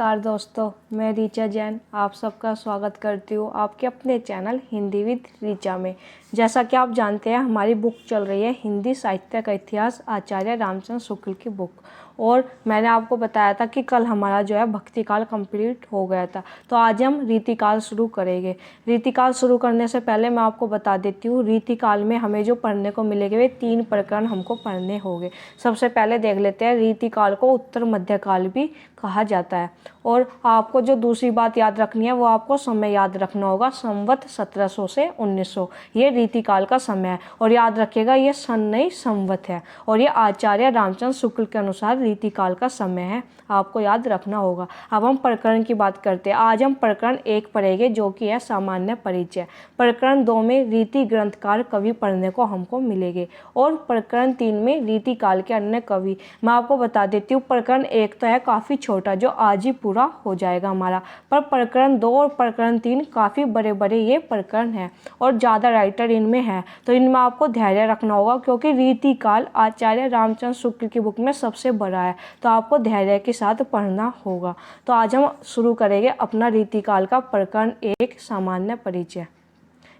नमस्कार दोस्तों, मैं रीचा जैन आप सबका स्वागत करती हूँ आपके अपने चैनल हिंदी विद रीचा में। जैसा कि आप जानते हैं हमारी बुक चल रही है हिंदी साहित्य का इतिहास आचार्य रामचंद्र शुक्ल की बुक। और मैंने आपको बताया था कि कल हमारा जो है भक्ति काल कंप्लीट हो गया था, तो आज हम रीतिकाल शुरू करेंगे। रीतिकाल शुरू करने से पहले मैं आपको बता देती हूँ रीतिकाल में हमें जो पढ़ने को मिलेंगे वे 3 प्रकरण हमको पढ़ने होंगे। सबसे पहले देख लेते हैं, रीतिकाल को उत्तर मध्यकाल भी कहा जाता है। और आपको जो दूसरी बात याद रखनी है वो आपको समय याद रखना होगा, संवत 1700 से 1900 ये रीतिकाल का समय है। और याद रखिएगा ये सन नहीं संवत है, और ये आचार्य रामचंद्र शुक्ल के अनुसार रीतिकाल का समय है, आपको याद रखना होगा। अब हम प्रकरण की बात करते हैं। आज हम प्रकरण 1 पढ़ेंगे जो कि है सामान्य परिचय। प्रकरण 2 में रीति ग्रंथकार कवि पढ़ने को हमको मिलेंगे, और प्रकरण 3 में रीतिकाल के अन्य कवि। मैं आपको बता देती हूँ प्रकरण 1 तो है काफ़ी छोटा जो आज ही पूरा हो जाएगा हमारा, पर प्रकरण 2 और प्रकरण 3 काफ़ी बड़े बड़े ये प्रकरण हैं और ज़्यादा राइटर इनमें है, तो इनमें आपको धैर्य रखना होगा क्योंकि रीतिकाल आचार्य रामचंद्र शुक्ल की बुक में सबसे बड़ा है, तो आपको धैर्य के साथ पढ़ना होगा। तो आज हम शुरू करेंगे अपना रीतिकाल का प्रकरण 1 सामान्य परिचय।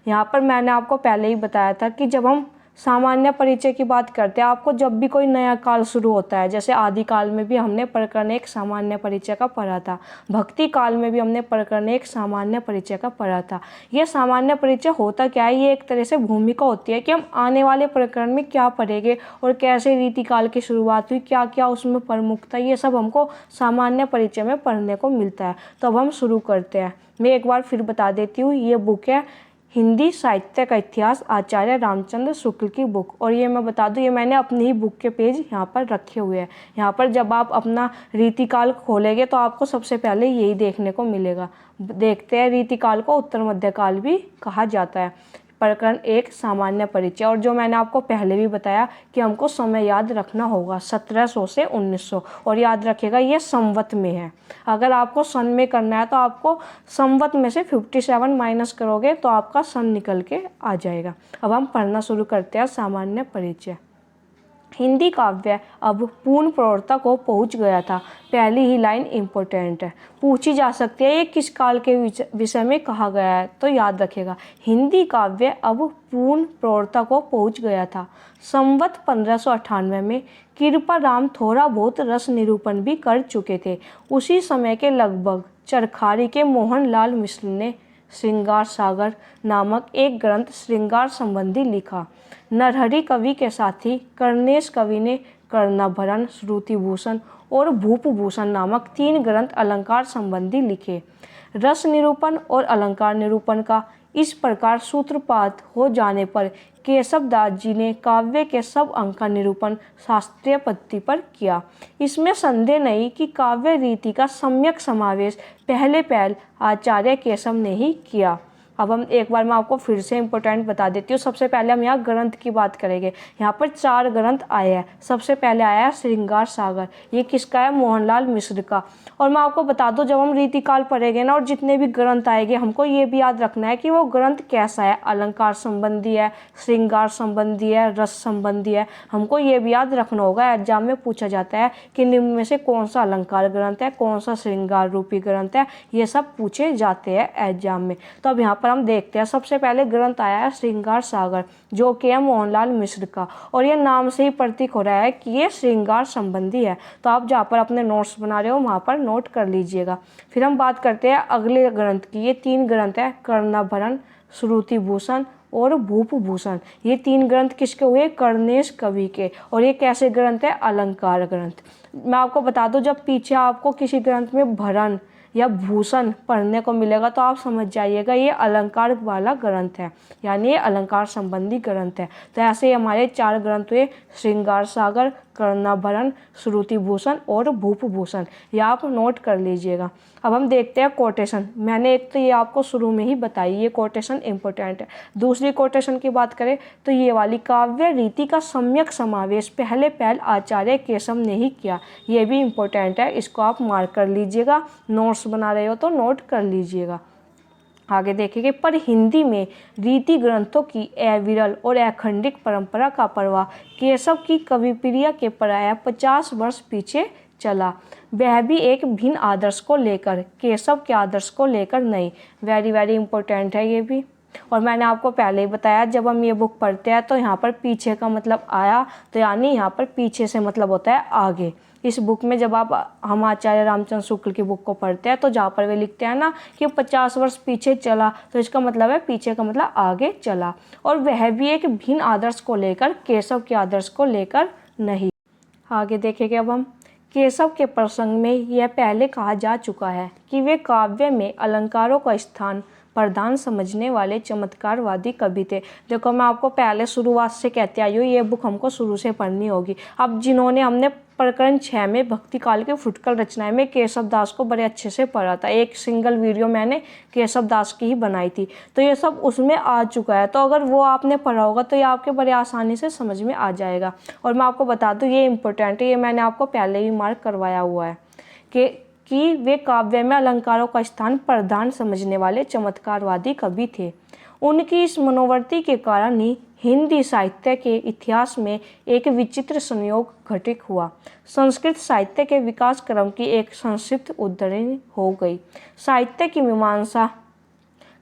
यहाँ पर मैंने आपको पहले ही बताया था कि जब हम सामान्य परिचय की बात करते हैं, आपको जब भी कोई नया काल शुरू होता है, जैसे आदिकाल में भी हमने प्रकरण 1 सामान्य परिचय का पढ़ा था, भक्ति काल में भी हमने प्रकरण 1 सामान्य परिचय का पढ़ा था। ये सामान्य परिचय होता क्या है, ये एक तरह से भूमिका होती है कि हम आने वाले प्रकरण में क्या पढ़ेंगे और कैसे रीतिकाल की शुरुआत हुई, क्या क्या उसमें प्रमुख था, ये सब हमको सामान्य परिचय में पढ़ने को मिलता है। तो अब हम शुरू करते हैं। मैं एक बार फिर बता देती हूँ, ये बुक है हिंदी साहित्य का इतिहास आचार्य रामचंद्र शुक्ल की बुक। और ये मैं बता दूं, ये मैंने अपनी ही बुक के पेज यहाँ पर रखे हुए हैं। यहाँ पर जब आप अपना रीतिकाल खोलेंगे तो आपको सबसे पहले यही देखने को मिलेगा। देखते हैं, रीतिकाल को उत्तर मध्यकाल भी कहा जाता है। प्रकरण 1 सामान्य परिचय, और जो मैंने आपको पहले भी बताया कि हमको समय याद रखना होगा 1700 से 1900, और याद रखिएगा ये संवत में है। अगर आपको सन में करना है तो आपको संवत में से 57 माइनस करोगे तो आपका सन निकल के आ जाएगा। अब हम पढ़ना शुरू करते हैं सामान्य परिचय। हिंदी काव्य अब पूर्ण प्रौढ़ता को पहुंच गया था। पहली ही लाइन इम्पोर्टेंट है, पूछी जा सकती है ये किस काल के विषय में कहा गया है, तो याद रखेगा हिंदी काव्य अब पूर्ण प्रौढ़ता को पहुंच गया था। संवत 1598 में कृपाराम थोड़ा बहुत रस निरूपण भी कर चुके थे। उसी समय के लगभग चरखारी के मोहन लाल मिश्र ने श्रृंगार सागर नामक एक ग्रंथ श्रृंगार संबंधी लिखा। नरहरि कवि के साथी कर्णेश कवि ने कर्णाभरण, श्रुतिभूषण और भूपभूषण नामक 3 ग्रंथ अलंकार संबंधी लिखे। रस निरूपण और अलंकार निरूपण का इस प्रकार सूत्रपात हो जाने पर केशव दास जी ने काव्य के सब अंग का निरूपण शास्त्रीय पद्धति पर किया। इसमें संदेह नहीं कि काव्य रीति का सम्यक समावेश पहले आचार्य केशव ने ही किया। अब हम एक बार मैं आपको फिर से इम्पोर्टेंट बता देती हूँ। सबसे पहले हम यहाँ ग्रंथ की बात करेंगे। यहाँ पर 4 ग्रंथ आए हैं। सबसे पहले आया है श्रृंगार सागर, ये किसका है, मोहनलाल मिश्र का। और मैं आपको बता दूँ, जब हम रीतिकाल पढ़ेंगे ना और जितने भी ग्रंथ आएंगे हमको ये भी याद रखना है कि वो ग्रंथ कैसा है, अलंकार संबंधी है, श्रृंगार संबंधी है, रस संबंधी है, हमको ये भी याद रखना होगा। एग्जाम में पूछा जाता है कि निम्न में से कौन सा अलंकार ग्रंथ है, कौन सा श्रृंगार रूपी ग्रंथ है, ये सब पूछे जाते हैं एग्जाम में। तो अब यहाँ पर हम देखते हैं, सबसे पहले ग्रंथ आया है श्रृंगार सागर जो कि है मोहनलाल मिश्र का, और ये नाम से ही प्रतीक हो रहा है कि ये श्रृंगार संबंधी है। तो आप जहाँ पर अपने नोट्स बना रहे हो वहाँ पर नोट कर लीजिएगा। फिर हम बात करते हैं अगले ग्रंथ की। ये 3 ग्रंथ है, कर्णाभरण, श्रुतिभूषण और भूपभूषण। ये 3 ग्रंथ किसके हुए, कर्णेश कवि के। और ये कैसे ग्रंथ है, अलंकार ग्रंथ। मैं आपको बता दूं, जब पीछे आपको किसी ग्रंथ में भरण या भूषण पढ़ने को मिलेगा तो आप समझ जाइएगा ये अलंकार वाला ग्रंथ है, यानी ये अलंकार संबंधी ग्रंथ है। तो ऐसे ही हमारे 4 ग्रंथ हुए, श्रृंगार सागर, कर्णाभरण, श्रुतिभूषण और भूपभूषण। ये आप नोट कर लीजिएगा। अब हम देखते हैं कोटेशन। मैंने एक तो ये आपको शुरू में ही बताई, ये कोटेशन इंपॉर्टेंट है। दूसरी कोटेशन की बात करें तो ये वाली, काव्य रीति का सम्यक समावेश पहले आचार्य केशव ने ही किया, ये भी इम्पोर्टेंट है, इसको आप मार्क कर लीजिएगा। नोट्स बना रहे हो तो नोट कर लीजिएगा। आगे देखेंगे, पर हिंदी में रीति ग्रंथों की अविरल और अखंडित परंपरा का प्रवाह केशव की कविप्रिया के प्राय 50 वर्ष पीछे चला। वह भी एक भिन्न आदर्श को लेकर, केशव के आदर्श को लेकर नहीं। वेरी वेरी इंपॉर्टेंट है ये भी। और मैंने आपको पहले ही बताया, जब हम ये बुक पढ़ते हैं तो यहाँ पर पीछे का मतलब आया, तो यानी यहाँ पर पीछे से मतलब होता है आगे। इस बुक में जब हम आचार्य रामचंद्र शुक्ल की बुक को पढ़ते हैं तो जहाँ पर वे लिखते हैं ना कि 50 वर्ष पीछे चला, तो इसका मतलब है पीछे का मतलब आगे चला। और वह भी एक भिन्न आदर्श को लेकर, केशव के आदर्श को लेकर नहीं। आगे देखेंगे अब हम। केशव के प्रसंग में यह पहले कहा जा चुका है कि वे काव्य में अलंकारों का स्थान प्रधान समझने वाले चमत्कारवादी कवि थे। देखो, मैं आपको पहले शुरुआत से कहते आई हूँ, ये बुक हमको शुरू से पढ़नी होगी। अब जिन्होंने हमने प्रकरण 6 में भक्ति काल के फुटकल रचनाएं में केशव दास को बड़े अच्छे से पढ़ा था, एक सिंगल वीडियो मैंने केशव दास की ही बनाई थी, तो ये सब उसमें आ चुका है। तो अगर वो आपने पढ़ा होगा तो ये आपके बड़े आसानी से समझ में आ जाएगा। और मैं आपको बता दूँ, ये इंपॉर्टेंट है, ये मैंने आपको पहले ही मार्क करवाया हुआ है कि वे काव्य में अलंकारों का स्थान प्रधान समझने वाले चमत्कारवादी कवि थे। उनकी इस मनोवृत्ति के कारण ही हिंदी साहित्य के इतिहास में एक विचित्र संयोग घटित हुआ। संस्कृत साहित्य के विकास क्रम की एक संक्षिप्त उद्धरणी हो गई। साहित्य की मीमांसा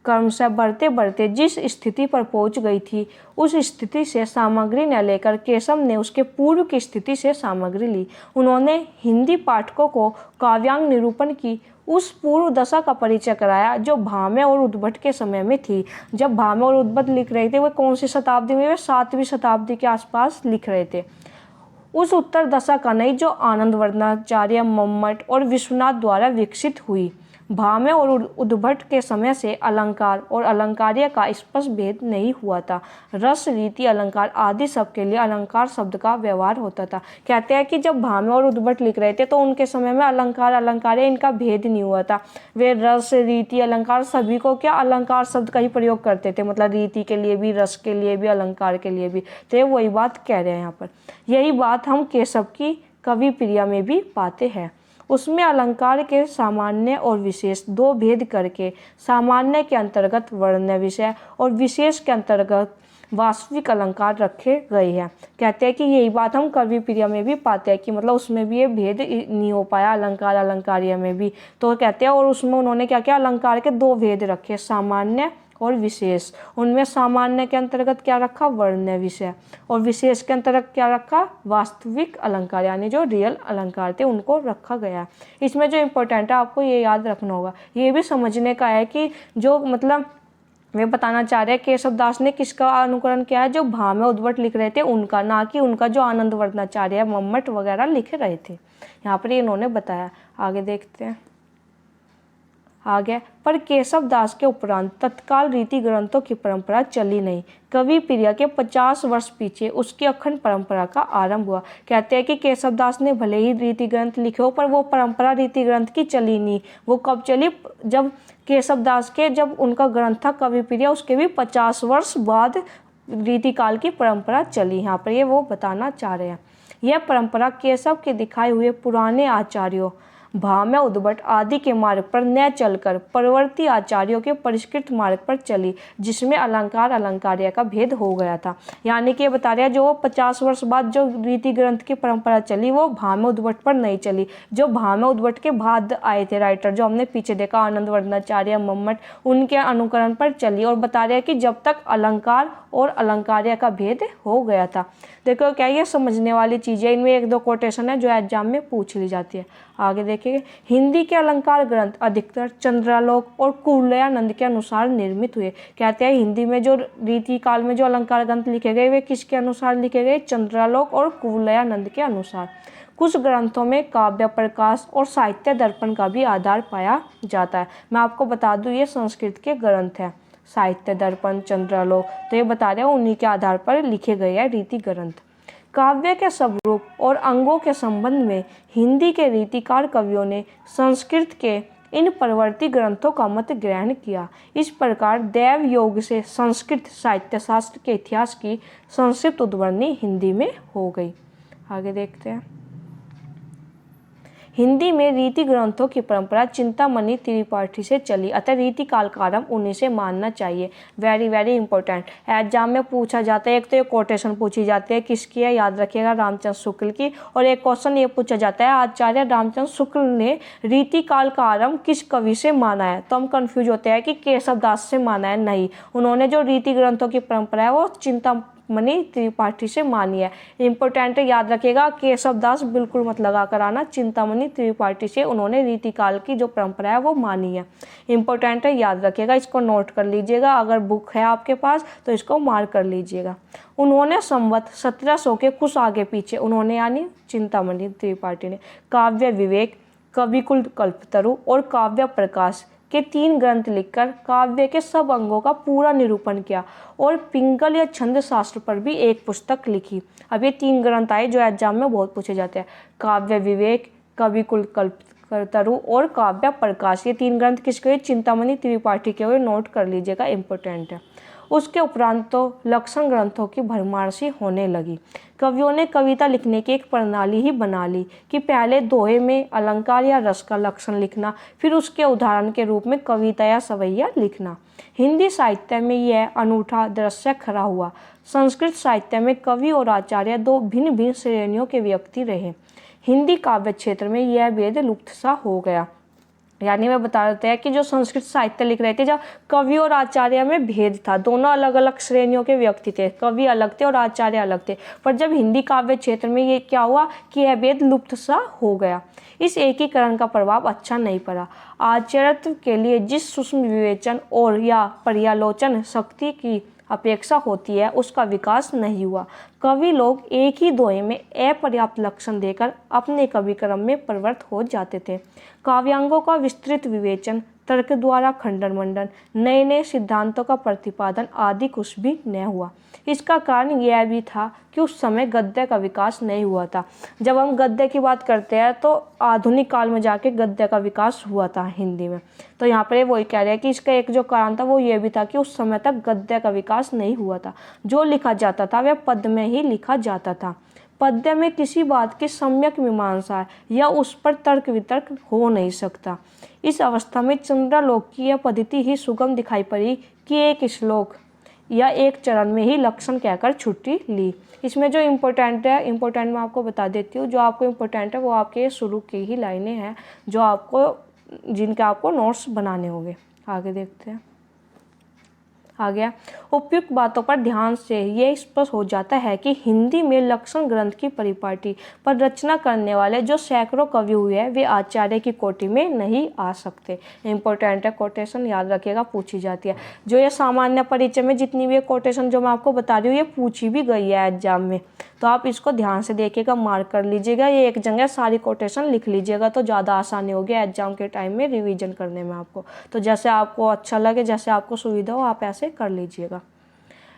क्रमशः बढ़ते बढ़ते जिस स्थिति पर पहुंच गई थी, उस स्थिति से सामग्री न लेकर केशव ने उसके पूर्व की स्थिति से सामग्री ली। उन्होंने हिंदी पाठकों को काव्यांग निरूपण की उस पूर्व दशा का परिचय कराया जो भावे और उद्भट के समय में थी। जब भावे और उद्भट लिख रहे थे, वे कौन सी शताब्दी में? वे 7वीं शताब्दी के आसपास लिख रहे थे। उस उत्तर दशा का नहीं जो आनंदवर्धनाचार्य, मम्मट और विश्वनाथ द्वारा विकसित हुई। भावे और उद्भट के समय से अलंकार और अलंकार्य का स्पष्ट भेद नहीं हुआ था। रस, रीति, अलंकार आदि सब के लिए अलंकार शब्द का व्यवहार होता था। कहते हैं कि जब भावे और उद्भट लिख रहे थे तो उनके समय में अलंकार, अलंकार्य इनका भेद नहीं हुआ था। वे रस, रीति, अलंकार सभी को क्या अलंकार शब्द का ही प्रयोग करते थे, मतलब रीति के लिए भी, रस के लिए भी, अलंकार के लिए भी। तो ये वही बात कह रहे हैं यहाँ पर। यही बात हम केशव की कवि प्रिया में भी पाते हैं। उसमें अलंकार के सामान्य और विशेष दो भेद करके सामान्य के अंतर्गत वर्ण्य विषय और विशेष के अंतर्गत वास्तविक अलंकार रखे गए हैं। कहते हैं कि यही बात हम कवि प्रिया में भी पाते हैं कि मतलब उसमें भी ये भेद नहीं हो पाया, अलंकार अलंकार्य में भी। तो कहते हैं, और उसमें उन्होंने क्या किया, अलंकार के दो भेद रखे, सामान्य और विशेष। उनमें सामान्य के अंतर्गत क्या रखा, वर्ण्य विषय, और विशेष के अंतर्गत क्या रखा, वास्तविक अलंकार, यानी जो रियल अलंकार थे उनको रखा गया। इसमें जो इम्पोर्टेंट है आपको ये याद रखना होगा, ये भी समझने का है कि जो मतलब वे बताना चाह रहे हैं केशव दास ने किसका अनुकरण किया है, जो भावे उद्भट लिख रहे थे उनका, ना कि उनका जो आनंदवर्धनाचार्य, मम्मट वगैरह लिख रहे थे। यहाँ पर इन्होंने बताया। आगे देखते हैं। आगे, पर केशव दास के उपरांत तत्काल रीति ग्रंथों की परंपरा चली नहीं। कवि प्रिया के 50 वर्ष पीछे उसकी अखंड परंपरा का आरंभ हुआ। कहते हैं कि केशव दास ने भले ही रीति ग्रंथ लिखे हो, पर वो परंपरा रीति ग्रंथ की चली नहीं। वो कब चली, जब केशव दास के जब उनका ग्रंथ था कवि प्रिया, उसके भी 50 वर्ष बाद रीति काल की परंपरा चली। यहाँ पर ये वो बताना चाह रहे हैं। यह परंपरा केशव के दिखाए हुए पुराने आचार्यों, भावे, उद्भट आदि के मार्ग पर न चलकर परवर्ती आचार्यों के परिष्कृत मार्ग पर चली, जिसमें अलंकार अलंकार्य का भेद हो गया था। यानी कि ये बता रहे हैं, जो 50 वर्ष बाद जो रीति ग्रंथ की परंपरा चली वो भावे उद्भट पर नहीं चली। जो भावे उद्भट के बाद आए थे राइटर, जो हमने पीछे देखा, आनंदवर्धनाचार्य, मम्मट, उनके अनुकरण पर चली। और बता रहे हैं कि जब तक अलंकार और अलंकार्य का भेद हो गया था। देखो क्या ये समझने वाली चीज़ है। इनमें 1-2 कोटेशन है जो एग्जाम में पूछ ली जाती है। आगे देखिए, हिंदी के अलंकार ग्रंथ अधिकतर चंद्रालोक और कुवलयानंद के अनुसार निर्मित हुए। कहते हैं हिंदी में जो रीति काल में जो अलंकार ग्रंथ लिखे गए वे किसके अनुसार लिखे गए, चंद्रालोक और कुवलयानंद के अनुसार। कुछ ग्रंथों में काव्य प्रकाश और साहित्य दर्पण का भी आधार पाया जाता है। मैं आपको बता दूं, ये संस्कृत के ग्रंथ हैं, साहित्य दर्पण, चंद्रालोक, तो ये बता रहे हैं उन्हीं के आधार पर लिखे गए हैं रीति ग्रंथ। काव्य के स्वरूप और अंगों के संबंध में हिंदी के रीतिकार कवियों ने संस्कृत के इन परवर्ती ग्रंथों का मत ग्रहण किया। इस प्रकार दैव योग से संस्कृत साहित्य शास्त्र के इतिहास की संक्षिप्त उद्धरणी हिंदी में हो गई। आगे देखते हैं। हिंदी में रीति ग्रंथों की परंपरा चिंतामणि त्रिपाठी से चली, अतः रीति काल का आरंभ उन्हीं से मानना चाहिए। वेरी वेरी इंपॉर्टेंट, एग्जाम में पूछा जाता है। एक तो ये कोटेशन पूछी जाती है, किसकी है, याद रखिएगा, रामचंद्र शुक्ल की। और एक क्वेश्चन ये पूछा जाता है, आचार्य रामचंद्र शुक्ल ने रीति काल का आरंभ किस कवि से माना है। तो हम कंफ्यूज होते हैं कि केशव दास से माना है, नहीं, उन्होंने जो रीति ग्रंथों की परंपरा है वो चिंतामणि त्रिपाठी से मानी है। इंपॉर्टेंट है, याद रखिएगा, केशव दास बिल्कुल मत लगा कर आना, चिंतामणि त्रिपाठी से उन्होंने रीति काल की जो परंपरा है वो मानी है। इंपॉर्टेंट है, याद रखिएगा, इसको नोट कर लीजिएगा, अगर बुक है आपके पास तो इसको मार्क कर लीजिएगा। उन्होंने संवत 1700 के कुछ आगे पीछे, उन्होंने यानी चिंतामणि त्रिपाठी ने काव्य विवेक, कविकुल कल्पतरु और काव्य प्रकाश के 3 ग्रंथ लिखकर काव्य के सब अंगों का पूरा निरूपण किया और पिंगल या छंद शास्त्र पर भी एक पुस्तक लिखी। अब ये 3 ग्रंथ आए जो एग्जाम में बहुत पूछे जाते हैं, काव्य विवेक, कविकुल कल्पतरु और काव्य प्रकाश। ये 3 ग्रंथ किसके, चिंतामणि त्रिपाठी के हुए, नोट कर लीजिएगा, इंपॉर्टेंट है। उसके उपरांत तो लक्षण ग्रंथों की भरमार सी होने लगी। कवियों ने कविता लिखने की एक प्रणाली ही बना ली कि पहले दोहे में अलंकार या रस का लक्षण लिखना, फिर उसके उदाहरण के रूप में कविता या सवैया लिखना। हिंदी साहित्य में यह अनूठा दृश्य खड़ा हुआ। संस्कृत साहित्य में कवि और आचार्य 2 भिन्न भिन्न श्रेणियों के व्यक्ति रहे। हिंदी काव्य क्षेत्र में यह भेद लुप्त सा हो गया। यानी मैं बता देते हैं कि जो संस्कृत साहित्य लिख रहे थे, जब कवि और आचार्य में भेद था, दोनों अलग अलग श्रेणियों के व्यक्ति थे, कवि अलग थे और आचार्य अलग थे। पर जब हिंदी काव्य क्षेत्र में ये क्या हुआ कि यह भेद लुप्त सा हो गया। इस एकीकरण का प्रभाव अच्छा नहीं पड़ा। आचार्यत्व के लिए जिस सूक्ष्म विवेचन और या पर्यालोचन शक्ति की अपेक्षा होती है उसका विकास नहीं हुआ। कवि लोग एक ही दोहे में अपर्याप्त लक्षण देकर अपने कवि क्रम में प्रवृत्त हो जाते थे। काव्यांगों का विस्तृत विवेचन, तर्क द्वारा खंडन मंडन, नए नए सिद्धांतों का प्रतिपादन आदि कुछ भी न हुआ। इसका कारण यह भी था कि उस समय गद्य का विकास नहीं हुआ था। जब हम गद्य की बात करते हैं तो आधुनिक काल में जाके गद्य का विकास हुआ था हिंदी में। तो यहाँ पर वही कह रहे हैं कि इसका एक जो कारण था वो ये भी था कि उस समय तक गद्य का विकास नहीं हुआ था। जो लिखा जाता था वह पद्य में ही लिखा जाता था। पद्य में किसी बात की सम्यक मीमांसा या उस पर तर्क वितर्क हो नहीं सकता। इस अवस्था में चंद्रालोक की यह पद्धति ही सुगम दिखाई पड़ी कि एक श्लोक या एक चरण में ही लक्षण कहकर छुट्टी ली। इसमें जो इम्पोर्टेंट है, इम्पोर्टेंट मैं आपको बता देती हूँ। जो आपको इम्पोर्टेंट है वो आपके शुरू की ही लाइनें हैं जो आपको, जिनके आपको नोट्स बनाने होंगे। आगे देखते हैं। आ गया। उपयुक्त बातों पर ध्यान से ये स्पष्ट हो जाता है कि हिंदी में लक्षण ग्रंथ की परिपाटी पर रचना करने वाले जो सैकड़ों कवि हुए हैं वे आचार्य की कोटि में नहीं आ सकते। इंपॉर्टेंट है, कोटेशन याद रखिएगा, पूछी जाती है। जो ये सामान्य परिचय में जितनी भी कोटेशन जो मैं आपको बता रही हूँ ये पूछी भी गई है एग्जाम में, तो आप इसको ध्यान से देखिएगा, मार्क कर लीजिएगा। ये एक जगह सारी कोटेशन लिख लीजिएगा तो ज़्यादा आसानी होगी एग्जाम के टाइम में रिवीजन करने में आपको। तो जैसे आपको अच्छा लगे, जैसे आपको सुविधा हो, आप ऐसे कर लीजिएगा।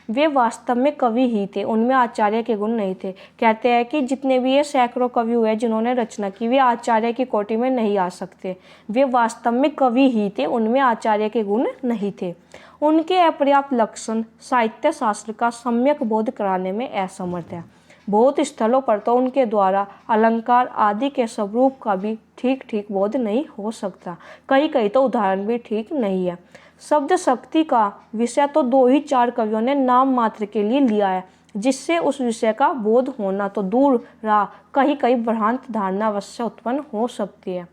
वे वास्तव में कवि ही थे, उनमें आचार्य के गुण नहीं थे। कहते हैं कि जितने भी ये सैकड़ों कवि हुए जिन्होंने रचना की वे आचार्य की कोटि में नहीं आ सकते। वे वास्तव में कवि ही थे, उनमें आचार्य के गुण नहीं थे। उनके अपर्याप्त लक्षण साहित्य शास्त्र का सम्यक बोध कराने में असमर्थ है। बहुत स्थलों पर तो उनके द्वारा अलंकार आदि के स्वरूप का भी ठीक ठीक बोध नहीं हो सकता। कई तो उदाहरण भी ठीक नहीं है। शब्द शक्ति का विषय तो 2 ही 4 कवियों ने नाम मात्र के लिए लिया है, जिससे उस विषय का बोध होना तो दूर रहा, कहीं भ्रांत धारणा अवश्य उत्पन्न हो सकती है।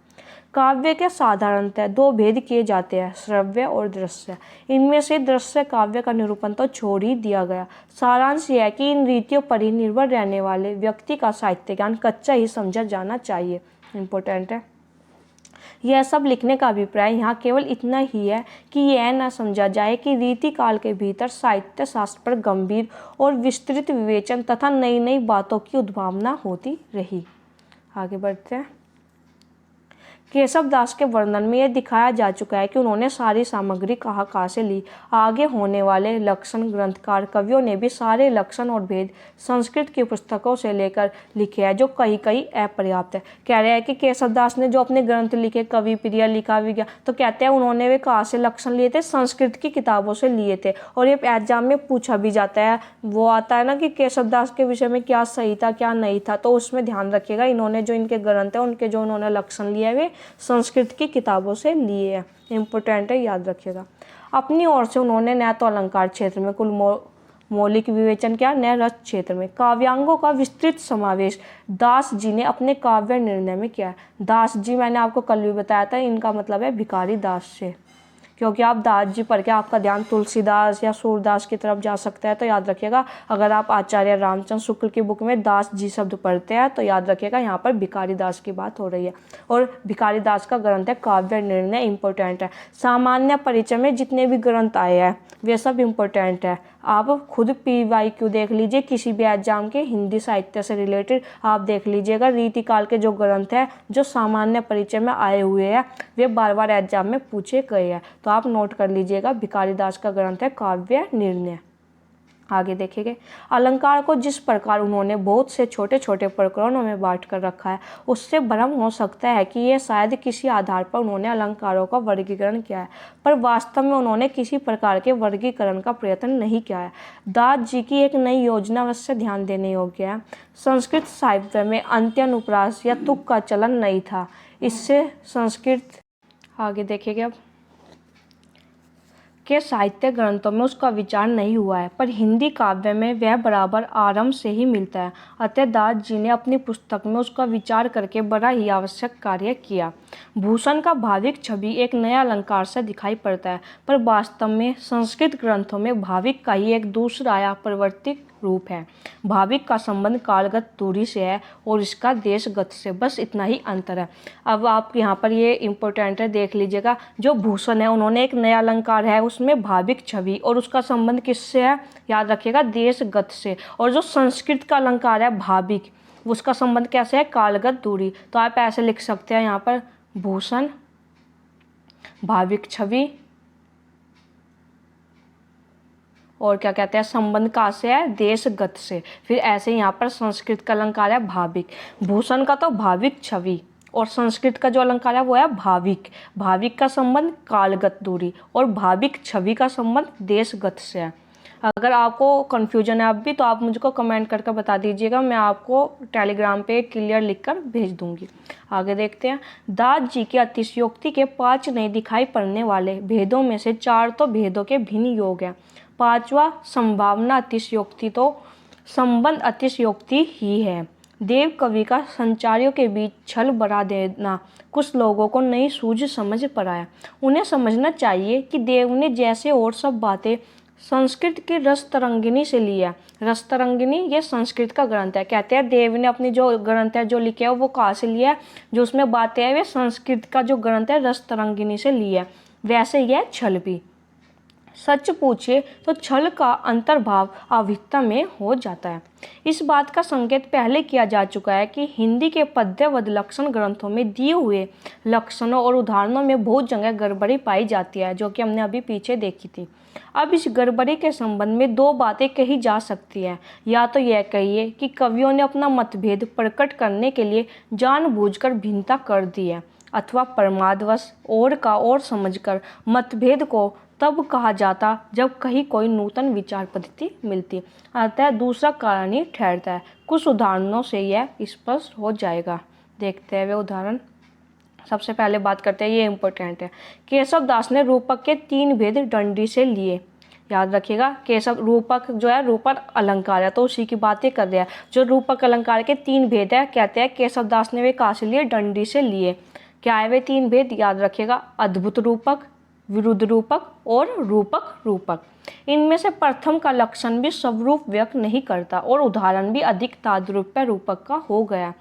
काव्य के साधारणतः 2 भेद किए जाते हैं, श्रव्य और दृश्य। इनमें से दृश्य काव्य का निरूपण तो छोड़ ही दिया गया। सारांश यह है कि इन रीतियों पर ही निर्भर रहने वाले व्यक्ति का साहित्य ज्ञान कच्चा ही समझा जाना चाहिए। इम्पोर्टेंट है। यह सब लिखने का अभिप्राय यहाँ केवल इतना ही है कि यह न समझा जाए कि रीति काल के भीतर साहित्य शास्त्र पर गंभीर और विस्तृत विवेचन तथा नई नई बातों की उद्भावना होती रही। आगे बढ़ते हैं। केशव दास के वर्णन में यह दिखाया जा चुका है कि उन्होंने सारी सामग्री कहाँ से ली। आगे होने वाले लक्षण ग्रंथकार कवियों ने भी सारे लक्षण और भेद संस्कृत की पुस्तकों से लेकर लिखे हैं, जो कहीं अपर्याप्त है। कह रहे हैं कि केशव दास ने जो अपने ग्रंथ लिखे, कवि प्रिय लिखा विज्ञान, तो कहते हैं उन्होंने वे कहाँ से लक्षण लिए थे, संस्कृत की किताबों से लिए थे। और ये एग्जाम में पूछा भी जाता है, वो आता है ना कि केशव दास के विषय में क्या सही था क्या नहीं था, तो उसमें ध्यान रखिएगा इन्होंने जो इनके ग्रंथ है उनके जो उन्होंने लक्षण लिए वे संस्कृत की किताबों से लिए हैं। इंपॉर्टेंट है, याद रखिएगा। अपनी ओर से उन्होंने न तो अलंकार क्षेत्र में कुल मौलिक विवेचन किया, न रस क्षेत्र में। काव्यांगों का विस्तृत समावेश दास जी ने अपने काव्य निर्णय में किया। दास जी मैंने आपको कल भी बताया था, इनका मतलब है भिखारी दास से, क्योंकि आप दास जी पढ़ के आपका ध्यान तुलसीदास या सूरदास की तरफ जा सकता है। तो याद रखिएगा, अगर आप आचार्य रामचंद्र शुक्ल की बुक में दास जी शब्द पढ़ते हैं तो याद रखिएगा यहाँ पर भिखारी दास की बात हो रही है। और भिखारी दास का ग्रंथ है काव्य निर्णय, इंपॉर्टेंट है। सामान्य परिचय में जितने भी ग्रंथ आए हैं वे सब इंपॉर्टेंट है। आप खुद PYQ देख लीजिए, किसी भी एग्जाम के हिंदी साहित्य से रिलेटेड आप देख लीजिएगा। रीतिकाल के जो ग्रंथ है जो सामान्य परिचय में आए हुए हैं वे बार बार एग्जाम में पूछे गए हैं, तो आप नोट कर लीजिएगा। भिखारी दास का ग्रंथ है काव्य निर्णय। आगे देखेंगे, अलंकार को जिस प्रकार उन्होंने बहुत से छोटे छोटे प्रकरणों में बांट कर रखा है, उससे भ्रम हो सकता है कि यह शायद किसी आधार पर उन्होंने अलंकारों का वर्गीकरण किया है, पर वास्तव में उन्होंने किसी प्रकार के वर्गीकरण का प्रयत्न नहीं किया है। दास जी की एक नई योजना अवश्य ध्यान देने योग्य है। संस्कृत साहित्य में अंत्यानुप्रास या तुक का चलन नहीं था। इससे संस्कृत, आगे देखेंगे अब, के साहित्य ग्रंथों में उसका विचार नहीं हुआ है, पर हिंदी काव्य में वह बराबर आरंभ से ही मिलता है। अतः दास जी ने अपनी पुस्तक में उसका विचार करके बड़ा ही आवश्यक कार्य किया। भूषण का भाविक छवि एक नया अलंकार से दिखाई पड़ता है, पर वास्तव में संस्कृत ग्रंथों में भाविक का ही एक दूसरा या परिवर्तित रूप है। भाविक का संबंध कालगत दूरी से है और इसका देशगत से, बस इतना ही अंतर है। अब आप यहाँ पर ये इम्पोर्टेंट है, देख लीजिएगा। जो भूषण है उन्होंने एक नया अलंकार है, उसमें भाविक छवि और उसका संबंध किससे है, याद रखिएगा, देशगत से। और जो संस्कृत का अलंकार है भाविक, उसका संबंध कैसे है, कालगत दूरी। तो आप ऐसे लिख सकते हैं यहाँ पर, भूषण भाविक छवि और क्या कहते हैं, संबंध कहाँ से है, देशगत से। फिर ऐसे यहाँ पर संस्कृत का अलंकार है भाविक। भूषण का तो भाविक छवि और संस्कृत का जो अलंकार है वो है भाविक। भाविक का संबंध कालगत दूरी और भाविक छवि का संबंध देशगत से है। अगर आपको कन्फ्यूजन है अब भी तो आप मुझको कमेंट करके बता दीजिएगा, मैं आपको टेलीग्राम पे क्लियर लिखकर भेज दूंगी। आगे देखते हैं, दास जी की अतिशयोक्ति के 5 नहीं दिखाई पड़ने वाले भेदों में से 4 तो भेदों के भिन्न योग हैं। 5वां संभावना अतिशयोक्ति तो संबंध अतिशयोक्ति ही है। देव कवि का संचारियों के बीच छल बढ़ा देना कुछ लोगों को नई सूझ समझ पर आया। उन्हें समझना चाहिए कि देव ने जैसे और सब बातें संस्कृत की रस तरंगिनी से ली है। रस तरंगिनी ये संस्कृत का ग्रंथ है। कहते हैं देव ने अपनी जो ग्रंथ है जो लिखे है वो कहाँ से लिया है, जो उसमें बातें हैं वे संस्कृत का जो ग्रंथ है रस तरंगिनी से ली है। वैसे यह छल भी, सच पूछिए तो छल का अंतर्भाव अभिहिता में हो जाता है। इस बात का संकेत पहले किया जा चुका है कि हिंदी के पद्यवद लक्षण ग्रंथों में दिए हुए लक्षणों और उदाहरणों में बहुत जगह गड़बड़ी पाई जाती है, जो कि हमने अभी पीछे देखी थी। अब इस गड़बड़ी के संबंध में 2 बातें कही जा सकती हैं। या तो यह कहिए कि कवियों ने अपना मतभेद प्रकट करने के लिए जानबूझकर भिन्नता कर दी है, अथवा प्रमादवश और का और समझकर मतभेद को तब कहा जाता जब कहीं कोई नूतन विचार पद्धति मिलती। अतः दूसरा कारण ही ठहरता है। कुछ उदाहरणों से यह स्पष्ट हो जाएगा। देखते हैं वे उदाहरण। सबसे पहले बात करते हैं, ये इम्पोर्टेंट है। केशव दास ने रूपक के 3 भेद डंडी से लिए। याद रखिएगा, केशव रूपक जो है रूपक अलंकार है तो उसी की बातें कर रहे हैं। जो रूपक अलंकार के 3 भेद है, कहते हैं केशव दास ने वे कहाँ से लिए, डंडी से लिए। क्या है वे 3 भेद, याद रखिएगा, अद्भुत रूपक, विरुद्ध रूपक और रूपक रूपक। इनमें से प्रथम का लक्षण भी स्वरूप व्यक्त नहीं करता और उदाहरण भी अधिक तादृप्य रूपक का हो गया।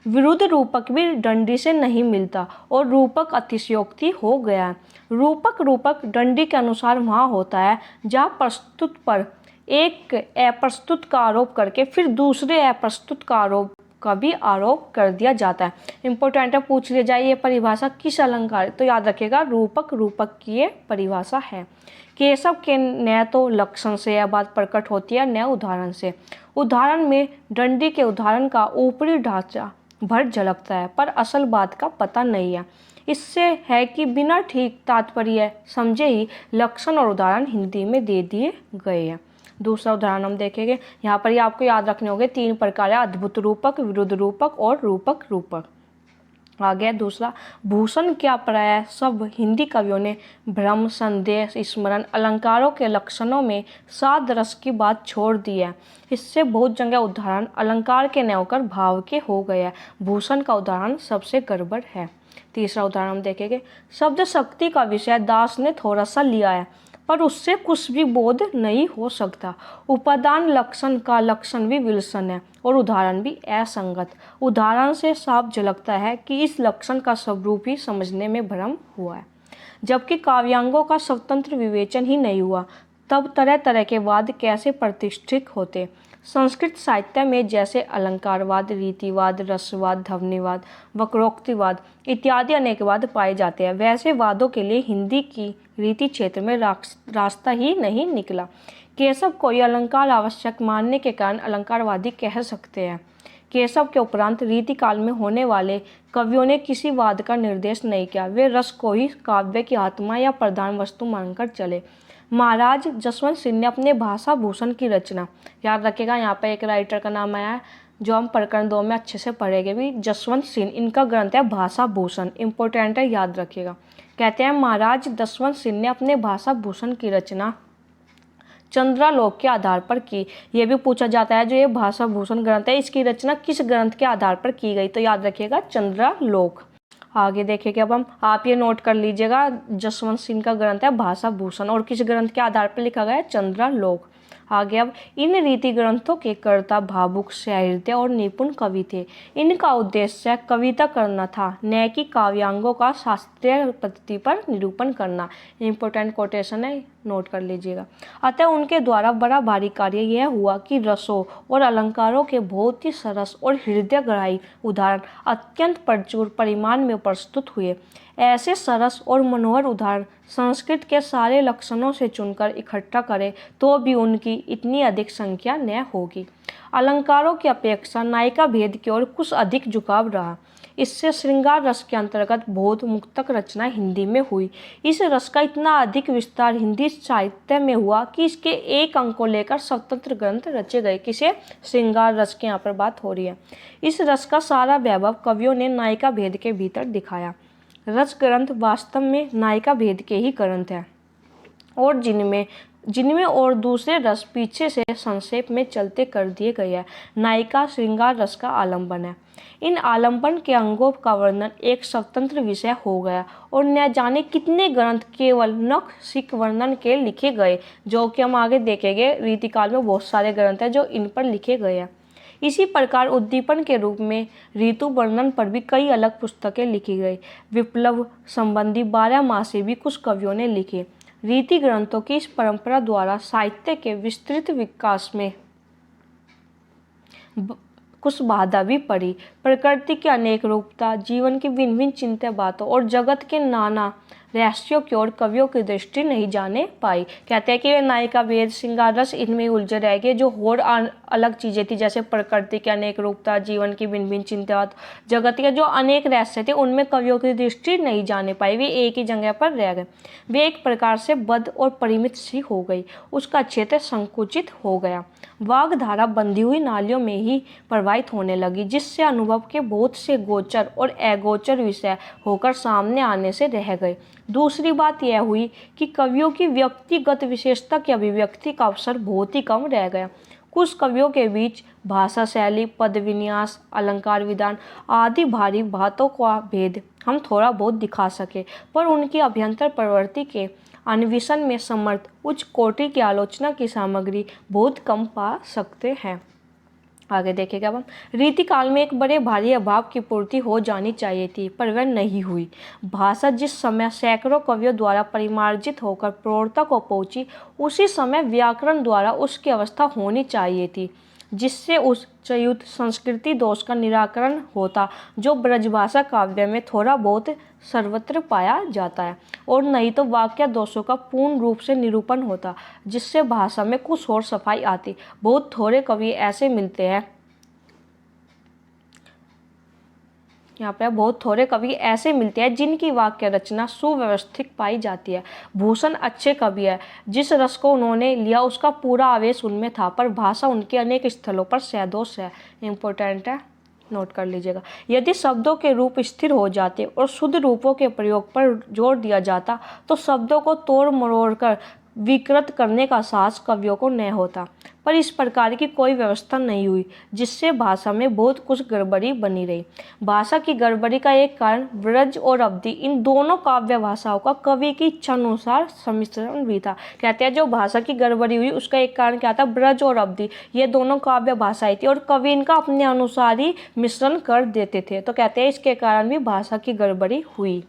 विरुद्ध रूपक भी डंडी से नहीं मिलता और रूपक अतिशयोक्ति हो गया। रूपक रूपक डंडी के अनुसार वहाँ होता है जहाँ प्रस्तुत पर एक अप्रस्तुत का आरोप करके फिर दूसरे अप्रस्तुत का आरोप का भी आरोप कर दिया जाता है। इम्पोर्टेंट है, पूछ लिया जाए ये परिभाषा किस अलंकार, तो याद रखिएगा रूपक, रूपक की ये परिभाषा है। केशव के न तो लक्षण से यह बात प्रकट होती है न उदाहरण से। उदाहरण में डंडी के उदाहरण का ऊपरी ढांचा भर झलकता है पर असल बात का पता नहीं है। इससे है कि बिना ठीक तात्पर्य समझे ही लक्षण और उदाहरण हिंदी में दे दिए गए हैं। दूसरा उदाहरण हम देखेंगे। यहाँ पर ही आपको याद रखने होंगे 3 प्रकार है, अद्भुत रूपक, विरुद्ध रूपक और रूपक रूपक। आ गया दूसरा, भूषण क्या प्राय सब हिंदी कवियों ने भ्रम, संदेश, स्मरण, अलंकारों के लक्षणों में साध रस की बात छोड़ दी है। इससे बहुत जगह उदाहरण अलंकार के न होकर भाव के हो गया। भूषण का उदाहरण सबसे गड़बड़ है। तीसरा उदाहरण हम देखेंगे। शब्द शक्ति का विषय दास ने थोड़ा सा लिया है पर उससे कुछ भी बोध नहीं हो सकता। उपादान लक्षण का लक्षण भी विलक्षण है और उदाहरण भी असंगत। उदाहरण से साफ झलकता है कि इस लक्षण का स्वरूप ही समझने में भ्रम हुआ है, जबकि काव्यांगों का स्वतंत्र विवेचन ही नहीं हुआ। तब तरह तरह के वाद कैसे प्रतिष्ठित होते। संस्कृत साहित्य में जैसे अलंकारवाद, रीतिवाद, रसवाद, ध्वनिवाद, वक्रोक्तिवाद इत्यादि अनेक वाद पाए जाते हैं, वैसे वादों के लिए हिंदी की रीति क्षेत्र में रास्ता ही नहीं निकला। केशव को यह अलंकार आवश्यक मानने के कारण अलंकारवादी कह सकते हैं। केशव के उपरांत रीति काल में होने वाले कवियों ने किसी वाद का निर्देश नहीं किया। वे रस को ही काव्य की आत्मा या प्रधान वस्तु मानकर चले। महाराज जसवंत सिंह ने अपने भाषा भूषण की रचना, याद रखिएगा यहाँ पे एक राइटर का नाम आया है जो हम प्रकरण 2 में अच्छे से पढ़ेंगे भी, जसवंत सिंह। इनका ग्रंथ है भाषा भूषण, इंपॉर्टेंट है, याद रखिएगा। कहते हैं महाराज जसवंत सिंह ने अपने भाषा भूषण की रचना चंद्रालोक के आधार पर की। यह भी पूछा जाता है जो ये भाषा भूषण ग्रंथ है इसकी रचना किस ग्रंथ के आधार पर की गई, तो याद रखिएगा चंद्रालोक। आगे देखेंगे अब हम, आप ये नोट कर लीजिएगा जसवंत सिंह का ग्रंथ है भाषा भूषण और किस ग्रंथ के आधार पर लिखा गया है, चंद्रालोक। आगे अब, इन रीति ग्रंथों के कर्ता भावुक, सहृदय और निपुण कवि थे। इनका उद्देश्य कविता करना था, न कि काव्यांगों का शास्त्रीय पद्धति पर निरूपण करना। इंपॉर्टेंट कोटेशन है, नोट कर लीजिएगा। अतः उनके द्वारा बड़ा भारी कार्य यह हुआ कि रसों और अलंकारों के बहुत ही सरस और हृदयग्राही उदाहरण अत्यंत प्रचुर परिमाण में प्रस्तुत हुए। ऐसे सरस और मनोहर उदाहरण संस्कृत के सारे लक्षणों से चुनकर इकट्ठा करें तो भी उनकी इतनी अधिक संख्या न होगी। अलंकारों की अपेक्षा नायिका भेद की ओर कुछ अधिक झुकाव रहा। इससे श्रृंगार रस के अंतर्गत बोध मुक्तक रचना हिंदी में हुई। इस रस का इतना अधिक विस्तार हिंदी साहित्य में हुआ कि इसके एक अंक को लेकर स्वतंत्र ग्रंथ रचे गए। किसे, श्रृंगार रस की यहाँ पर बात हो रही है। इस रस का सारा वैभव कवियों ने नायिका भेद के भीतर दिखाया। रस ग्रंथ वास्तव में नायिका भेद के ही ग्रंथ हैं और जिनमें और दूसरे रस पीछे से संक्षेप में चलते कर दिए गए हैं। नायिका श्रृंगार रस का आलंबन है। इन आलंबन के अंगों का वर्णन एक स्वतंत्र विषय हो गया और न जाने कितने ग्रंथ केवल नख वर्णन के लिखे गए, जो कि हम आगे देखेंगे। रीतिकाल में बहुत सारे ग्रंथ हैं जो इन पर लिखे गए हैं। इसी प्रकार उद्दीपन के रूप में ऋतु वर्णन पर भी कई अलग पुस्तकें लिखी गई। विप्लव संबंधी 12 मासी भी कुछ कवियों ने लिखे। रीति ग्रंथों की इस परंपरा द्वारा साहित्य के विस्तृत विकास में कुछ बाधा भी पड़ी। प्रकृति की अनेक रूपता, जीवन की भिन्न भिन्न चिंता बातों और जगत के नाना रहस्यों की ओर कवियों की दृष्टि नहीं जाने पाई। कहते हैं कि वे नायिका भेद, श्रृंगार रस इनमें उलझे रह गए। जो और अलग चीज़ें थी जैसे प्रकृति की अनेक रूपता, जीवन की भिन्न भिन्न चिंता, जगत के जो अनेक रहस्य थे उनमें कवियों की दृष्टि नहीं जाने पाई। वे एक ही जगह पर रह गए। वे एक प्रकार से बद्ध और परिमित सी हो गई। उसका क्षेत्र संकुचित हो गया। वाग्धारा बंधी हुई नालियों में ही प्रवाहित होने लगी, जिससे अनुभव के बहुत से गोचर और अगोचर विषय होकर सामने आने से रह गए। दूसरी बात यह हुई कि कवियों की व्यक्तिगत विशेषता की अभिव्यक्ति का अवसर बहुत ही कम रह गया। कुछ कवियों के बीच भाषा शैली, पद विन्यास, अलंकार विधान आदि भारी बातों का भेद हम थोड़ा बहुत दिखा सके, पर उनकी अभ्यंतर प्रवृत्ति के अन्वेषण में समर्थ उच्च कोटि की आलोचना की सामग्री बहुत कम पा सकते हैं। आगे देखेगा हम, रीतिकाल में एक बड़े भारी अभाव की पूर्ति हो जानी चाहिए थी, पर वह नहीं हुई। भाषा जिस समय सैकड़ों कवियों द्वारा परिमार्जित होकर प्रौढ़ता को पहुंची, उसी समय व्याकरण द्वारा उसकी अवस्था होनी चाहिए थी। जिससे उस चयुत संस्कृति दोष का निराकरण होता जो ब्रजभाषा काव्य में थोड़ा बहुत सर्वत्र पाया जाता है, और नहीं तो वाक्य दोषों का पूर्ण रूप से निरूपण होता, जिससे भाषा में कुछ और सफाई आती। बहुत थोड़े कवि ऐसे मिलते हैं, यहाँ पे बहुत थोड़े कवि ऐसे मिलते हैं जिनकी वाक्य रचना सुव्यवस्थित पाई जाती है। भूषण अच्छे कवि है, जिस रस को उन्होंने लिया उसका पूरा आवेश उनमें था, पर भाषा उनके अनेक स्थलों पर सदोष है। इम्पोर्टेंट है, नोट कर लीजिएगा। यदि शब्दों के रूप स्थिर हो जाते और शुद्ध रूपों के प्रयोग पर जोर दिया जाता तो शब्दों को तोड़ मरोड़ कर विकृत करने का साहस कवियों को न होता, पर इस प्रकार की कोई व्यवस्था नहीं हुई, जिससे भाषा में बहुत कुछ गड़बड़ी बनी रही। भाषा की गड़बड़ी का एक कारण ब्रज और अवधि इन दोनों काव्य भाषाओं का कवि की इच्छानुसार सम्मिश्रण भी था। कहते हैं जो भाषा की गड़बड़ी हुई उसका एक कारण क्या था, ब्रज और अवधि ये दोनों काव्य भाषाएं थी और कवि इनका अपने अनुसार ही मिश्रण कर देते थे, तो कहते हैं इसके कारण भी भाषा की गड़बड़ी हुई।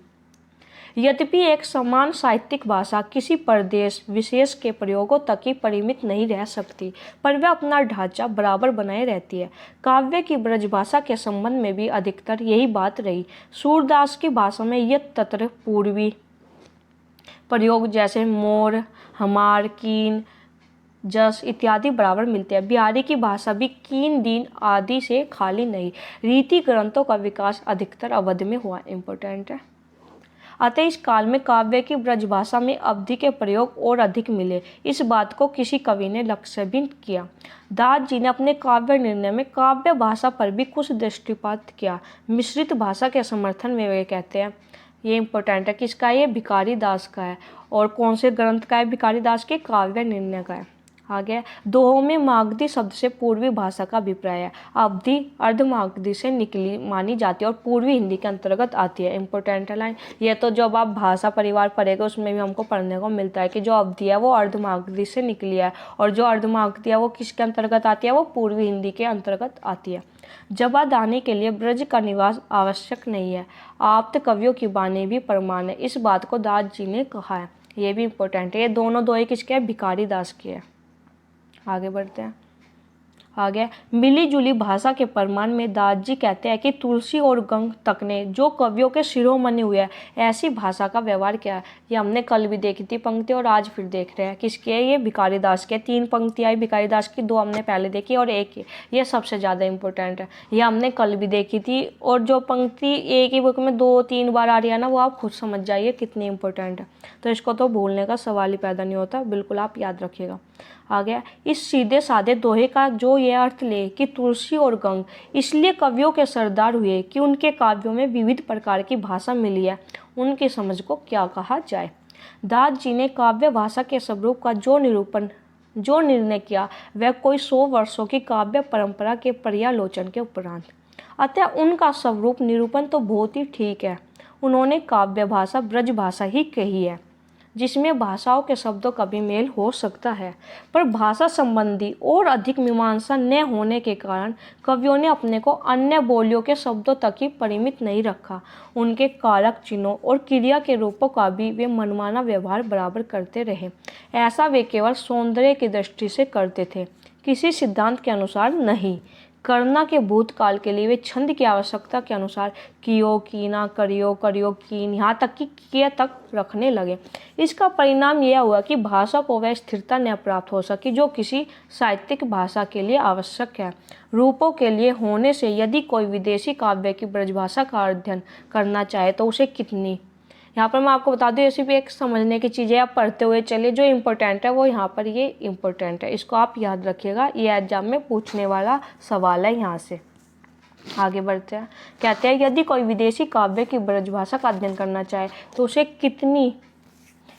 यद्यपि एक समान साहित्यिक भाषा किसी प्रदेश विशेष के प्रयोगों तक ही परिमित नहीं रह सकती, पर वह अपना ढांचा बराबर बनाए रहती है। काव्य की ब्रजभाषा के संबंध में भी अधिकतर यही बात रही। सूरदास की भाषा में यह तत्र पूर्वी प्रयोग जैसे मोर, हमार, कीन, जस इत्यादि बराबर मिलते हैं। बिहारी की भाषा भी कीन, दीन आदि से खाली नहीं। रीति ग्रंथों का विकास अधिकतर अवध में हुआ। इम्पोर्टेंट है। अतः इस काल में काव्य की ब्रजभाषा में अवधि के प्रयोग और अधिक मिले। इस बात को किसी कवि ने लक्ष्य भी किया। दास जी ने अपने काव्य निर्णय में काव्य भाषा पर भी कुछ दृष्टिपात किया। मिश्रित भाषा के समर्थन में वे कहते हैं, ये इंपॉर्टेंट है, किसका, ये भिखारी दास का है। और कौन से ग्रंथ का है भिखारी दास के, काव्य निर्णय का है। आगे दोहों में मागधी शब्द से पूर्वी भाषा का अभिप्राय है। अवधि अर्ध मागधी से निकली मानी जाती है और पूर्वी हिंदी के अंतर्गत आती है। इंपॉर्टेंट है लाइन। ये तो जब आप भाषा परिवार पढ़ेंगे उसमें भी हमको पढ़ने को मिलता है कि जो अवधि है वो अर्ध मागधी से निकली है, और जो अर्ध मागधी है वो किसके अंतर्गत आती है, वो पूर्वी हिंदी के अंतर्गत आती है। जबा दाने के लिए ब्रज का निवास आवश्यक नहीं है। आप्त कवियों की बानी भी प्रमाण है। इस बात को दास जी ने कहा है। ये भी इंपॉर्टेंट है। ये दोनों दोहे किसके हैं, भिखारी दास के है। आगे बढ़ते हैं। आगे मिली जुली भाषा के प्रमाण में दास जी कहते हैं कि तुलसी और गंग तक ने जो कवियों के शिरोमणि हुए हैं ऐसी भाषा का व्यवहार किया है। ये हमने कल भी देखी थी पंक्ति और आज फिर देख रहे हैं। किसकी है, ये भिखारी दास के। 3 पंक्ति आई भिखारी दास की, 2 हमने पहले देखी और एक ये सबसे ज़्यादा इंपॉर्टेंट है। ये हमने कल भी देखी थी, और जो पंक्ति एक ही बुक में 2-3 बार आ रही है ना, वो आप खुद समझ जाइए कितनी इंपॉर्टेंट है। तो इसको तो भूलने का सवाल ही पैदा नहीं होता, बिल्कुल आप याद रखिएगा। आ गया इस सीधे साधे दोहे का जो ये अर्थ ले कि तुलसी और गंग इसलिए कवियों के सरदार हुए कि उनके काव्यों में विविध प्रकार की भाषा मिली है, उनकी समझ को क्या कहा जाए। दास जी ने काव्य भाषा के स्वरूप का जो निर्णय किया वह कोई 100 वर्षों की काव्य परंपरा के पर्यालोचन के उपरांत। अतः उनका स्वरूप निरूपण तो बहुत ही ठीक है। उन्होंने काव्य भाषा ब्रज भाषा ही कही है, जिसमें भाषाओं के शब्दों का भी मेल हो सकता है, पर भाषा संबंधी और अधिक मीमांसा न होने के कारण कवियों ने अपने को अन्य बोलियों के शब्दों तक ही परिमित नहीं रखा। उनके कारक चिन्हों और क्रिया के रूपों का भी वे मनमाना व्यवहार बराबर करते रहे। ऐसा वे केवल सौंदर्य की दृष्टि से करते थे, किसी सिद्धांत के अनुसार नहीं। करना के भूतकाल के लिए वे छंद की आवश्यकता के अनुसार कियो, कीना, करियो, करियो, कीन, यहाँ तक कि किए तक रखने लगे। इसका परिणाम यह हुआ कि भाषा को वह स्थिरता न प्राप्त हो सकी जो किसी साहित्यिक भाषा के लिए आवश्यक है। रूपों के लिए होने से यदि कोई विदेशी काव्य की ब्रजभाषा का अध्ययन करना चाहे तो उसे कितनी, यहाँ पर मैं आपको बता दूँ, ऐसी भी एक समझने की चीज़ें आप पढ़ते हुए चलिए। जो इम्पोर्टेंट है वो यहाँ पर ये इम्पोर्टेंट है, इसको आप याद रखिएगा, ये एग्जाम में पूछने वाला सवाल है। यहाँ से आगे बढ़ते हैं। कहते हैं यदि कोई विदेशी काव्य की ब्रजभाषा का अध्ययन करना चाहे तो उसे कितनी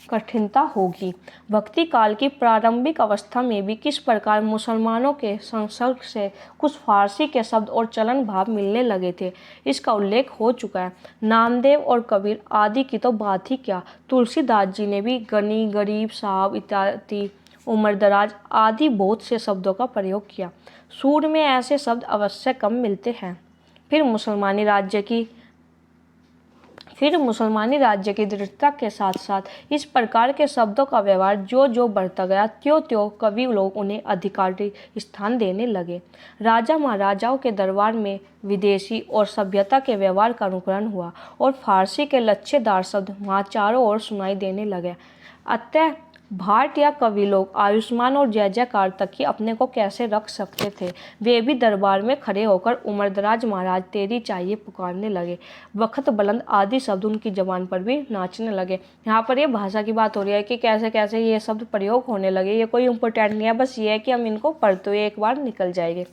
कठिनता होगी। भक्ति काल की प्रारंभिक अवस्था में भी किस प्रकार मुसलमानों के संसर्ग से कुछ फारसी के शब्द और चलन भाव मिलने लगे थे, इसका उल्लेख हो चुका है। नामदेव और कबीर आदि की तो बात ही क्या, तुलसीदास जी ने भी गनी, गरीब, साहब इत्यादि, उम्रदराज आदि बहुत से शब्दों का प्रयोग किया। सूर में ऐसे शब्द अवश्य कम मिलते हैं। फिर फिर मुसलमानी राज्य की दृढ़ता के साथ साथ इस प्रकार के शब्दों का व्यवहार जो बढ़ता गया, त्यों त्यों कवि लोग उन्हें अधिकारी स्थान देने लगे। राजा महाराजाओं के दरबार में विदेशी और सभ्यता के व्यवहार का अनुकरण हुआ और फारसी के लच्छेदार शब्द वहाँ चारों ओर सुनाई देने लगे। अतः भाट या कवि लोग आयुष्मान और जय जयकार तक ही अपने को कैसे रख सकते थे। वे भी दरबार में खड़े होकर उमरदराज महाराज तेरी चाहिए पुकारने लगे। वक्त बुलंद आदि शब्द उनकी जबान पर भी नाचने लगे। यहाँ पर ये भाषा की बात हो रही है कि कैसे कैसे ये शब्द प्रयोग होने लगे। ये कोई इम्पोर्टेंट नहीं है, बस ये है कि हम इनको पढ़ते हुए एक बार निकल जाएंगे।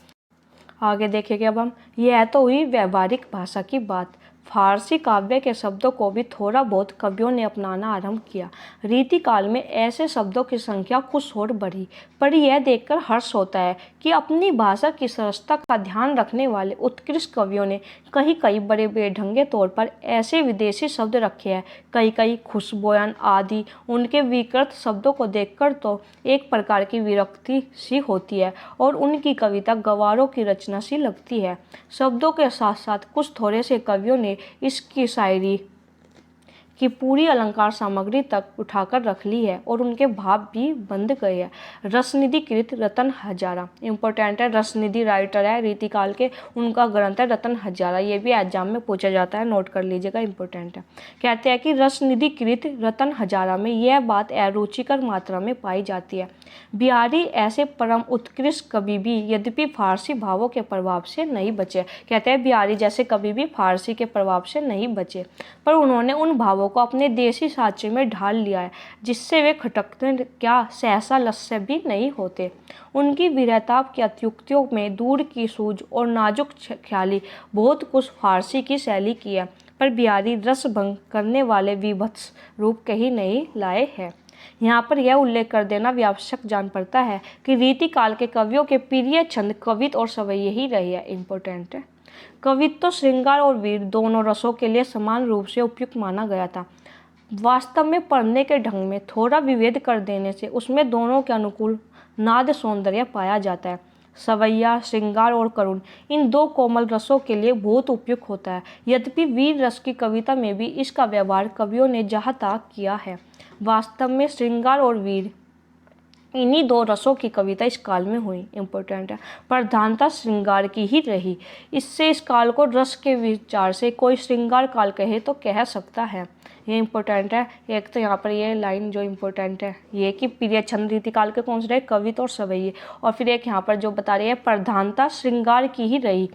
आगे देखेंगे अब हम। यह तो हुई व्यवहारिक भाषा की बात। फारसी काव्य के शब्दों को भी थोड़ा बहुत कवियों ने अपनाना आरंभ किया। रीति काल में ऐसे शब्दों की संख्या कुछ और बढ़ी, पर यह देखकर हर्ष होता है कि अपनी भाषा की सरसता का ध्यान रखने वाले उत्कृष्ट कवियों ने कहीं कहीं बड़े बेढंगे तौर पर ऐसे विदेशी शब्द रखे हैं। कहीं कहीं खुशबोयान आदि। उनके विकृत शब्दों को देखकर तो एक प्रकार की विरक्ति सी होती है और उनकी कविता गवारों की रचना सी लगती है। शब्दों के साथ साथ कुछ थोड़े से कवियों ने इसकी शायरी की पूरी अलंकार सामग्री तक उठाकर रख ली है और उनके भाव भी बंध गए हैं। रसनिधि कृत रतन हजारा इंपॉर्टेंट है। रसनिधि राइटर है रीतिकाल के, उनका ग्रंथ है रतन हजारा। ये भी एग्जाम में पूछा जाता है, नोट कर लीजिएगा, इंपॉर्टेंट है। कहते हैं कि रसनिधि कृत रतन हजारा में यह बात अरुचिकर मात्रा में पाई जाती है। बिहारी ऐसे परम उत्कृष्ट कवि भी यद्यपि फारसी भावों के प्रभाव से नहीं बचे। कहते हैं बिहारी जैसे कवि भी फारसी के प्रभाव से नहीं बचे, पर उन्होंने उन भावों को अपने देसी साँचे में ढाल लिया है जिससे वे खटकते क्या सहसा लस्य भी नहीं होते। उनकी वीरताप की अत्युक्तियों में दूर की सूझ और नाजुक ख्याली बहुत कुछ फारसी की शैली की है, पर बिहारी रस भंग करने वाले विभत्स रूप कहीं नहीं लाए हैं। यहाँ पर यह उल्लेख कर देना भी आवश्यक जान पड़ता है कि रीति काल के कवियों के प्रिय छंद कवित और सवैये ही रही है। इम्पोर्टेंट है। कवित्व तो श्रृंगार और वीर दोनों रसों के लिए समान रूप से उपयुक्त माना गया था। वास्तव में पढ़ने के ढंग में थोड़ा विभेद कर देने से उसमें दोनों के अनुकूल नाद सौंदर्य पाया जाता है। सवैया, श्रृंगार और करुण इन दो कोमल रसों के लिए बहुत उपयुक्त होता है। यद्यपि वीर रस की कविता में भी इसका व्यवहार कवियों ने जहाँ तक किया है। वास्तव में श्रृंगार और वीर इन्हीं दो रसों की कविता इस काल में हुई। इम्पोर्टेंट है। प्रधानता श्रृंगार की ही रही। इससे इस काल को रस के विचार से कोई श्रृंगार काल कहे तो कह सकता है। ये इम्पोर्टेंट है। एक तो यहाँ पर ये लाइन जो इम्पोर्टेंट है ये कि प्रिय छंद रीति काल के कौन से रहे, कवित और सवैये। और फिर एक यहाँ पर जो बता रही है प्रधानता श्रृंगार की ही रही।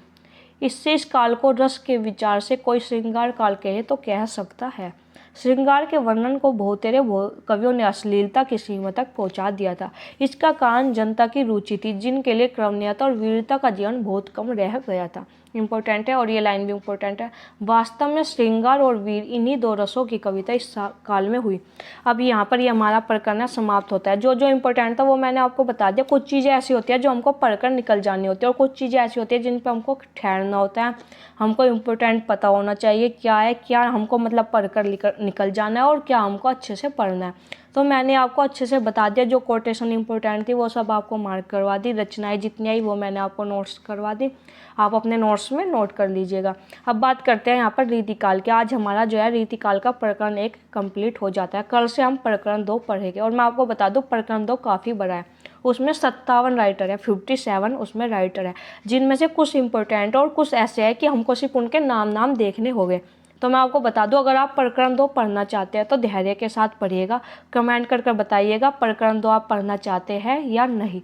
इससे इस काल को रस के विचार से कोई श्रृंगार काल कहे तो कह सकता है। श्रृंगार के वर्णन को बहुतेरे कवियों ने अश्लीलता की सीमा तक पहुंचा दिया था। इसका कारण जनता की रुचि थी जिनके लिए क्रमणीयता और वीरता का जीवन बहुत कम रह गया था। इम्पोर्टेंट है। और ये लाइन भी इम्पोर्टेंट है। वास्तव में श्रृंगार और वीर इन्हीं दो रसों की कविता इस काल में हुई। अब यहाँ पर ये हमारा प्रकरण समाप्त होता है। जो जो इम्पोर्टेंट था वो मैंने आपको बता दिया। कुछ चीज़ें ऐसी होती है जो हमको पढ़कर निकल जानी होती है और कुछ चीज़ें ऐसी होती है जिन पर हमको ठहरना होता है। हमको इम्पोर्टेंट पता होना चाहिए क्या है, क्या हमको मतलब पढ़कर निकल जाना है और क्या हमको अच्छे से पढ़ना है। तो मैंने आपको अच्छे से बता दिया। जो कोटेशन इंपॉर्टेंट थी वो सब आपको मार्क करवा दी। रचनाएं जितनी आई वो मैंने आपको नोट्स करवा दी। आप अपने नोट्स में नोट कर लीजिएगा। अब बात करते हैं यहाँ पर रीतिकाल की। आज हमारा जो है रीतिकाल का प्रकरण 1 कंप्लीट हो जाता है। कल से हम प्रकरण 2 पढ़ेंगे। और मैं आपको बता दूँ प्रकरण 2 काफ़ी बड़ा है। उसमें 57 राइटर है, 57 उसमें राइटर है, जिनमें से कुछ इंपॉर्टेंट और कुछ ऐसे हैं कि हमको सिर्फ उनके नाम देखने होंगे। तो मैं आपको बता दूं, अगर आप प्रकरण 2 पढ़ना चाहते हैं तो धैर्य के साथ पढ़िएगा। कमेंट कर बताइएगा प्रकरण 2 आप पढ़ना चाहते हैं या नहीं।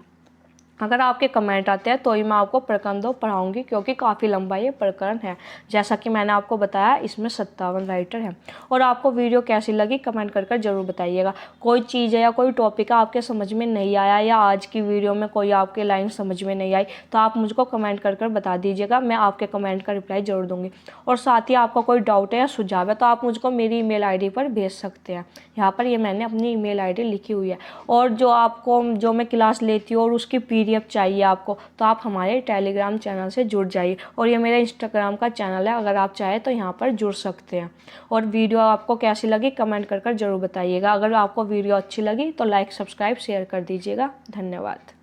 अगर आपके कमेंट आते हैं तो ही मैं आपको प्रकरण 2 पढ़ाऊंगी, क्योंकि काफ़ी लंबा ये प्रकरण है। जैसा कि मैंने आपको बताया इसमें 57 राइटर हैं। और आपको वीडियो कैसी लगी कमेंट कर ज़रूर बताइएगा। कोई चीज़ है या कोई टॉपिक आपके समझ में नहीं आया या आज की वीडियो में कोई आपके लाइन समझ में नहीं आई तो आप मुझको कमेंट कर बता दीजिएगा। मैं आपके कमेंट का रिप्लाई ज़रूर दूँगी। और साथ ही आपका कोई डाउट है या सुझाव है तो आप मुझको मेरी ईमेल ID पर भेज सकते हैं। यहाँ पर ये मैंने अपनी ईमेल ID लिखी हुई है। और जो मैं क्लास लेती हूँ और उसकी PDF चाहिए आपको तो आप हमारे टेलीग्राम चैनल से जुड़ जाइए। और ये मेरा इंस्टाग्राम का चैनल है, अगर आप चाहें तो यहाँ पर जुड़ सकते हैं। और वीडियो आपको कैसी लगी कमेंट कर ज़रूर बताइएगा। अगर आपको वीडियो अच्छी लगी तो लाइक, सब्सक्राइब, शेयर कर दीजिएगा। धन्यवाद।